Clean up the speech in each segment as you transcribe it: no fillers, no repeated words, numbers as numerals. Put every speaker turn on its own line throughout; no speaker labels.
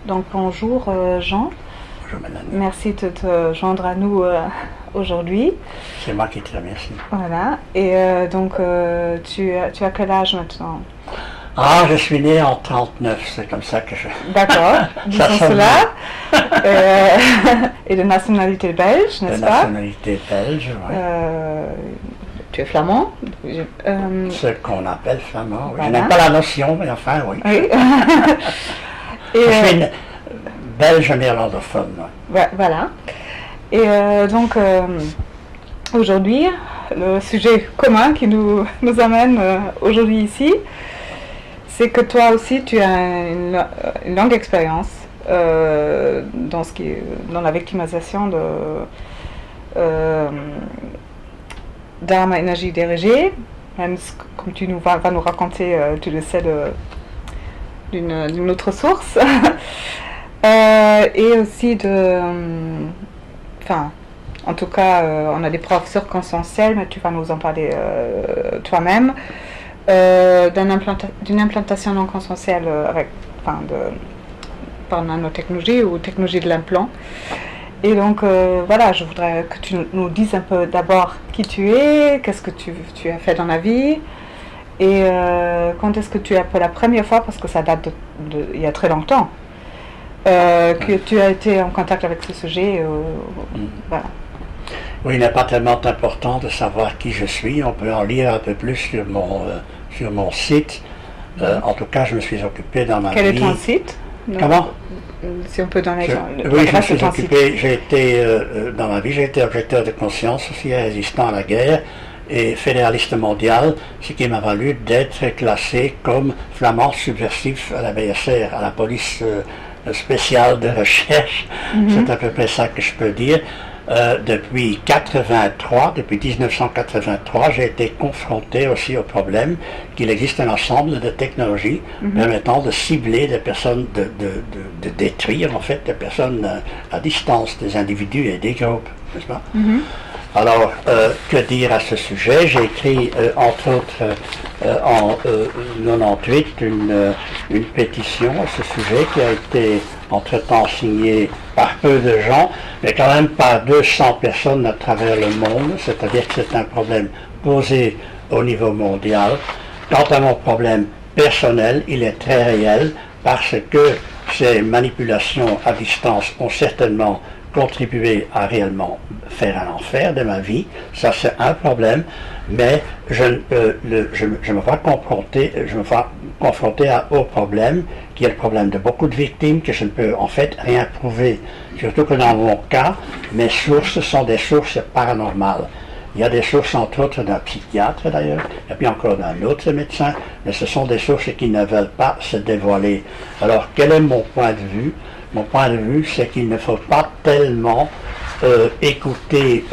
Donc bonjour Jean.
Bonjour Mélanie.
Merci de te joindre à nous aujourd'hui.
C'est moi qui te remercie.
Voilà. Et tu as quel âge maintenant?
Ah, je suis né en 39, c'est comme ça que je...
D'accord, disons cela. Et de nationalité belge, n'est-ce pas?
De nationalité belge, oui.
Tu es flamand?
Ce qu'on appelle flamand, oui.
Voilà.
Je n'aime pas la notion, mais enfin, oui.
Oui.
Je suis une belge néerlandophone, oui.
Voilà. Et aujourd'hui, le sujet commun qui nous amène aujourd'hui ici, c'est que toi aussi tu as une longue expérience dans la victimisation d'armes à énergie dirigée, même comme tu vas nous raconter, tu le sais, d'une autre source, et aussi en tout cas, on a des preuves circonstancielles, mais tu vas nous en parler toi-même. D'une implantation non consensuelle par nanotechnologie ou technologie de l'implant. Et donc voilà, je voudrais que tu nous dises un peu d'abord qui tu es, qu'est-ce que tu as fait dans la vie, et quand est-ce que tu as pour la première fois, parce que ça date il y a très longtemps, que tu as été en contact avec ce sujet. Voilà.
Oui, il n'est pas tellement important de savoir qui je suis. On peut en lire un peu plus sur mon site. En tout cas, je me suis occupé dans ma vie...
Quel est ton site?
Comment?
Si on peut donner...
Oui, je me suis occupé, dans ma vie, j'ai été objecteur de conscience, aussi résistant à la guerre et fédéraliste mondial, ce qui m'a valu d'être classé comme flamand subversif à la BSR, à la police spéciale de recherche. C'est à peu près ça que je peux dire. Depuis 1983, j'ai été confronté aussi au problème qu'il existe un ensemble de technologies permettant de cibler des personnes, de détruire en fait des personnes à distance, des individus et des groupes, n'est-ce pas? Alors, que dire à ce sujet? J'ai écrit, entre autres, en 98, une pétition à ce sujet qui a été entre-temps signée par peu de gens, mais quand même par 200 personnes à travers le monde, c'est-à-dire que c'est un problème posé au niveau mondial. Quant à mon problème personnel, il est très réel parce que ces manipulations à distance ont certainement contribué à réellement faire un enfer de ma vie. Ça, c'est un problème, mais je me vois confronté au problème qui est le problème de beaucoup de victimes, que je ne peux en fait rien prouver. Surtout que dans mon cas, mes sources sont des sources paranormales. Il y a des sources, entre autres, d'un psychiatre d'ailleurs, et puis encore d'un autre médecin, mais ce sont des sources qui ne veulent pas se dévoiler. Alors, quel est mon point de vue? Mon point de vue, c'est qu'il ne faut pas tellement écouter,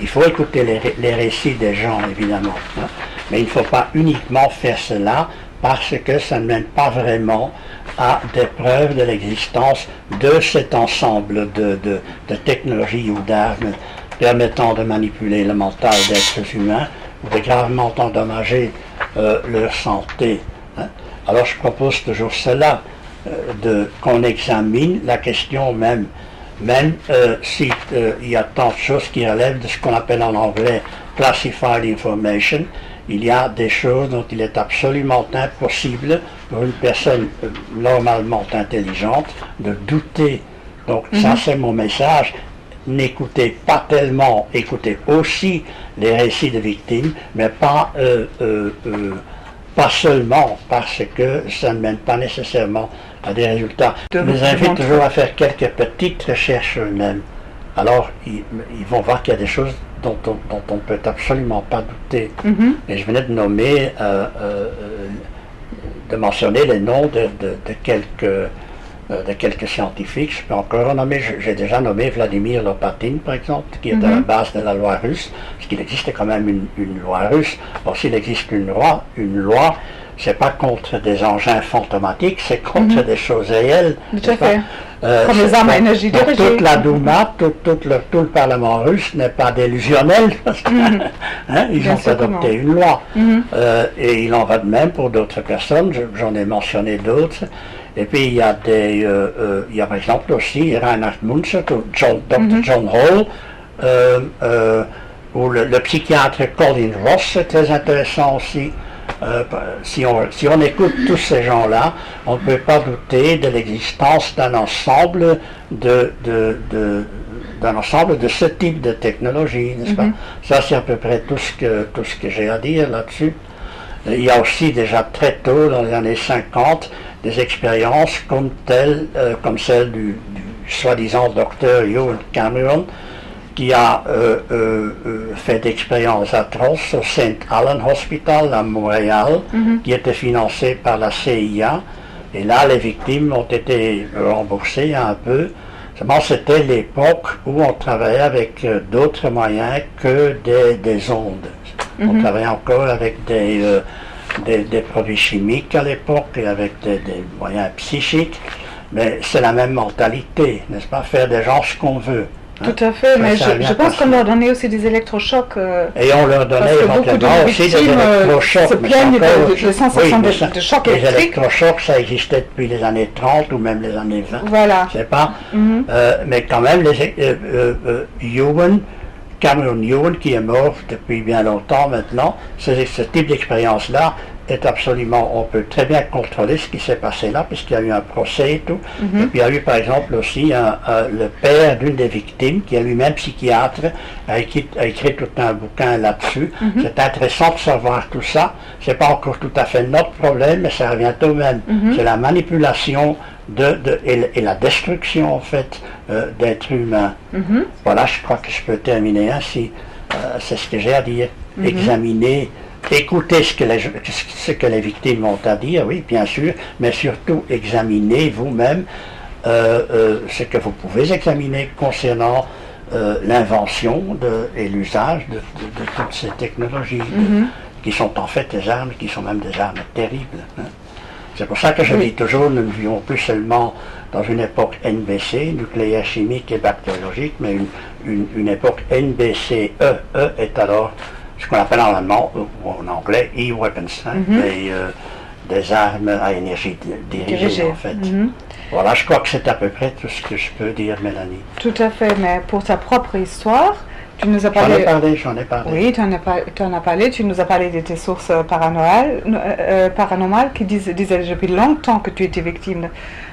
il faut écouter les récits des gens, évidemment, hein, mais il ne faut pas uniquement faire cela parce que ça ne mène pas vraiment à des preuves de l'existence de cet ensemble de technologies ou d'armes permettant de manipuler le mental d'êtres humains ou de gravement endommager leur santé. Hein. Alors je propose toujours cela, qu'on examine la question même si il y a tant de choses qui relèvent de ce qu'on appelle en anglais classified information. Il y a des choses dont il est absolument impossible pour une personne normalement intelligente de douter. Donc ça, c'est mon message. N'écoutez pas tellement, écoutez aussi les récits de victimes, mais pas seulement parce que ça ne mène pas nécessairement à des résultats. Je les invite toujours à faire quelques petites recherches eux-mêmes. Alors, ils vont voir qu'il y a des choses dont on ne peut absolument pas douter. Et je venais de nommer, de mentionner les noms de quelques scientifiques. Je peux encore en nommer, j'ai déjà nommé Vladimir Lopatin, par exemple, qui est à la base de la loi russe, parce qu'il existe quand même une loi russe. Or, s'il existe une loi, c'est pas contre des engins fantomatiques, c'est contre des choses réelles.
Tout à fait. Comme les armes à énergie dirigée.
Toute la Douma, tout le Parlement russe n'est pas délusionnel, parce que, hein, ils ont adopté une loi. Et il en va de même pour d'autres personnes, j'en ai mentionné d'autres. Et puis il y a par exemple aussi Reinhard Munzer, Dr. John Hall, ou le psychiatre Colin Ross, c'est très intéressant aussi. Si on écoute tous ces gens-là, on ne peut pas douter de l'existence d'un ensemble de ce type de technologie, n'est-ce pas? Ça, c'est à peu près tout ce que j'ai à dire là-dessus. Il y a aussi déjà très tôt, dans les années 50, des expériences comme celle du soi-disant docteur Ewan Cameron, qui a fait d'expériences atroces au St. Allen Hospital à Montréal, qui était financé par la CIA. Et là, les victimes ont été remboursées un peu. Seulement, c'était l'époque où on travaillait avec d'autres moyens que des ondes. On travaillait encore avec des produits chimiques à l'époque et avec des moyens psychiques. Mais c'est la même mentalité, n'est-ce pas? Faire des gens ce qu'on veut.
Tout à fait, mais je pense qu'on leur donnait aussi des électrochocs.
Et on leur donnait éventuellement aussi des électrochocs.
Se plaignent de sensations de choc électrique.
Les électrochocs, ça existait depuis les années 30 ou même les années 20.
Voilà.
Je sais pas. Mais quand même, Cameron Ewan, qui est mort depuis bien longtemps maintenant, ce type d'expérience-là est absolument, on peut très bien contrôler ce qui s'est passé là, puisqu'il y a eu un procès et tout. Et puis il y a eu par exemple aussi le père d'une des victimes, qui est lui-même psychiatre, a écrit tout un bouquin là-dessus. C'est intéressant de savoir tout ça. C'est pas encore tout à fait notre problème, mais ça revient au même. C'est la manipulation et la destruction en fait d'êtres humains. Voilà, je crois que je peux terminer ainsi. C'est ce que j'ai à dire. Examiner, écoutez ce que les victimes ont à dire, oui, bien sûr, mais surtout examiner vous-même ce que vous pouvez examiner concernant l'invention et l'usage de toutes ces technologies qui sont en fait des armes, qui sont même des armes terribles. C'est pour ça que je dis toujours, nous ne vivons plus seulement dans une époque NBC, nucléaire, chimique et bactériologique, mais une époque NBCE. E est alors ce qu'on appelle en allemand ou en anglais e-weapons, des armes à énergie dirigée en fait. Voilà, je crois que c'est à peu près tout ce que je peux dire, Mélanie.
Tout à fait, mais pour ta propre histoire, tu nous as parlé...
J'en ai parlé.
Oui, tu en as parlé, tu nous as parlé de tes sources paranormales qui disaient depuis longtemps que tu étais victime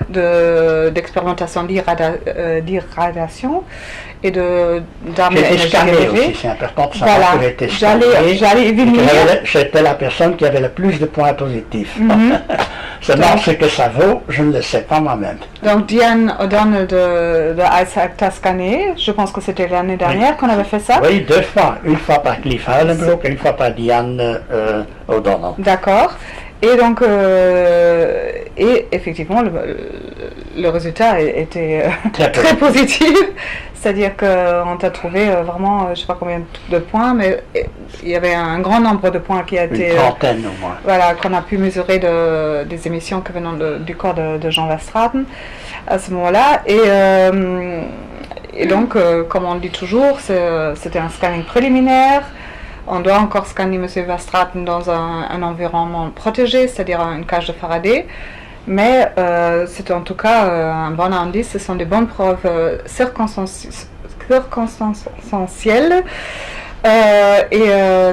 d'expérimentation d'irradiation et d'armes énergétiques.
C'est important de savoir que j'ai été scanné.
J'allais y venir.
J'étais la personne qui avait le plus de points positifs. Seulement ce que ça vaut, je ne le sais pas moi-même.
Donc Diane O'Donnell de Isaac t'a scanné, je pense que c'était l'année dernière qu'on avait fait ça.
Oui, 2 fois. Une fois par Cliff Heilenbrook et une fois par Diane O'Donnell.
D'accord. Et donc, et effectivement, le résultat était très positif. C'est-à-dire qu'on t'a trouvé vraiment, je ne sais pas combien de points, mais il y avait un grand nombre de points qui a été...
Une trentaine au moins.
Voilà, qu'on a pu mesurer des émissions qui venaient du corps de Jean Verstraeten à ce moment-là. Et donc, comme on dit toujours, c'était un scanning préliminaire. On doit encore scanner M. Verstraeten dans un environnement protégé, c'est-à-dire une cage de Faraday. Mais c'est en tout cas un bon indice, ce sont des bonnes preuves circonstancielles.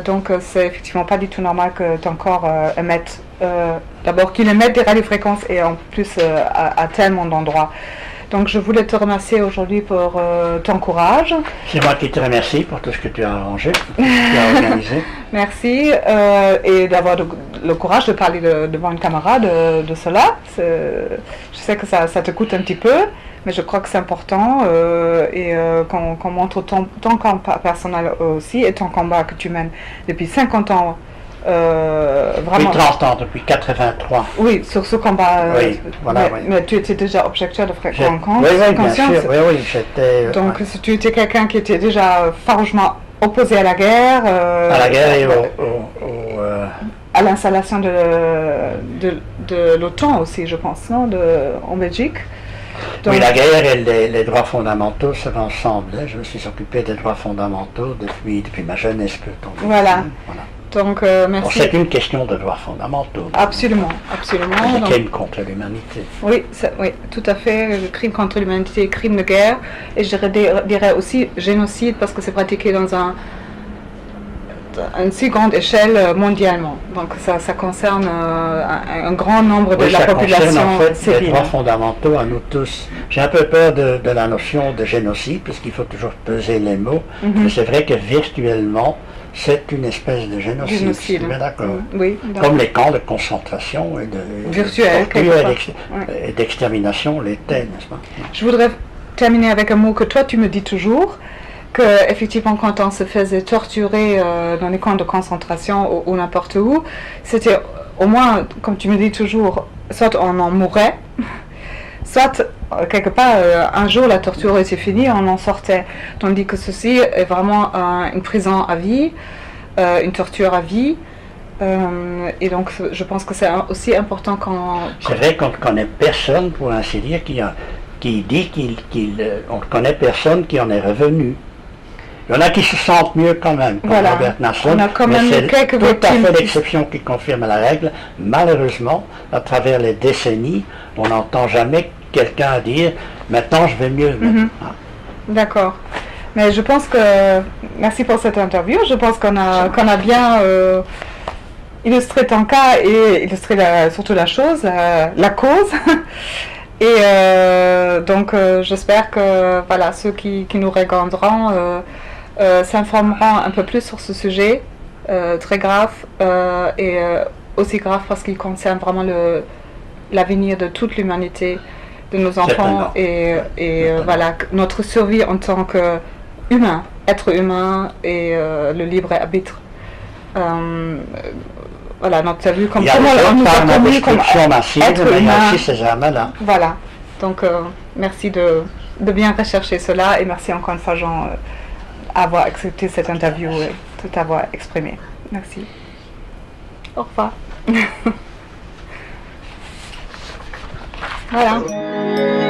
Donc c'est effectivement pas du tout normal que ton corps émette, d'abord qu'il émette des radiofréquences et en plus à tellement d'endroits. Donc je voulais te remercier aujourd'hui pour ton courage. C'est
moi qui te remercie pour tout ce que tu as arrangé, tout ce que tu as organisé.
Merci et d'avoir le courage de parler devant une caméra de cela. Je sais que ça te coûte un petit peu, mais je crois que c'est important qu'on montre ton combat personnel aussi et ton combat que tu mènes depuis 50 ans.
Vraiment. Depuis 30 ans, depuis 83.
Oui, sur ce combat.
Oui, voilà,
mais tu étais déjà objecteur de fréquence.
Oui, bien sûr. Oui, j'étais.
Donc, tu étais quelqu'un qui était déjà farouchement opposé à la guerre.
À la guerre et
à l'installation de l'OTAN aussi, je pense, non, en Belgique.
Donc, oui, la guerre et les droits fondamentaux se rassemblent. Je me suis occupé des droits fondamentaux depuis ma jeunesse.
Voilà. Donc,
Bon,
merci.
c'est une question de droits fondamentaux.
Absolument, absolument.
Le
Donc,
crime contre l'humanité.
oui, oui, tout à fait. Le crime contre l'humanité, crime de guerre. Et je dirais aussi génocide parce que c'est pratiqué dans une si grande échelle mondialement. Donc ça concerne un grand nombre de
Oui,
la
ça
population
concerne en fait les
civile.
droits fondamentaux à nous tous. J'ai un peu peur de la notion de génocide, puisqu'il faut toujours peser les mots. Mais c'est vrai que virtuellement, c'est une espèce de génocide. Je suis bien d'accord.
Oui,
comme les camps de concentration et de
virtuel,
et d'extermination l'étaient, n'est-ce pas?
Je voudrais terminer avec un mot que toi tu me dis toujours, que effectivement quand on se faisait torturer dans les camps de concentration ou n'importe où, c'était au moins, comme tu me dis toujours, soit on en mourait, soit quelque part un jour la torture était finie, on en sortait. Tandis que ceci est vraiment une prison à vie, une torture à vie. Et donc je pense que c'est aussi important quand...
C'est vrai qu'on ne connaît personne, pour ainsi dire, qui dit qu'on ne connaît personne qui en est revenu. Il y en a qui se sentent mieux quand même, comme
voilà.
Robert Nassau,
On a quand même
mais c'est
quelques
tout à
victimes
fait l'exception qui confirme la règle. Malheureusement, à travers les décennies, on n'entend jamais quelqu'un dire « maintenant je vais mieux ».
D'accord. Mais je pense que... Merci pour cette interview. Je pense qu'on a bien illustré ton cas et illustré surtout la chose, la cause. Et donc j'espère que voilà, ceux qui nous regarderont s'informeront un peu plus sur ce sujet très grave et aussi grave parce qu'il concerne vraiment l'avenir de toute l'humanité, de nos enfants et voilà, notre survie en tant qu'humain, être humain et le libre arbitre. Voilà, donc tu as vu comme comment on nous a connus comme être humain. Voilà, donc merci de bien rechercher cela et merci encore une fois Jean avoir accepté cette interview et de t'avoir exprimé. Merci. Au revoir. Voilà.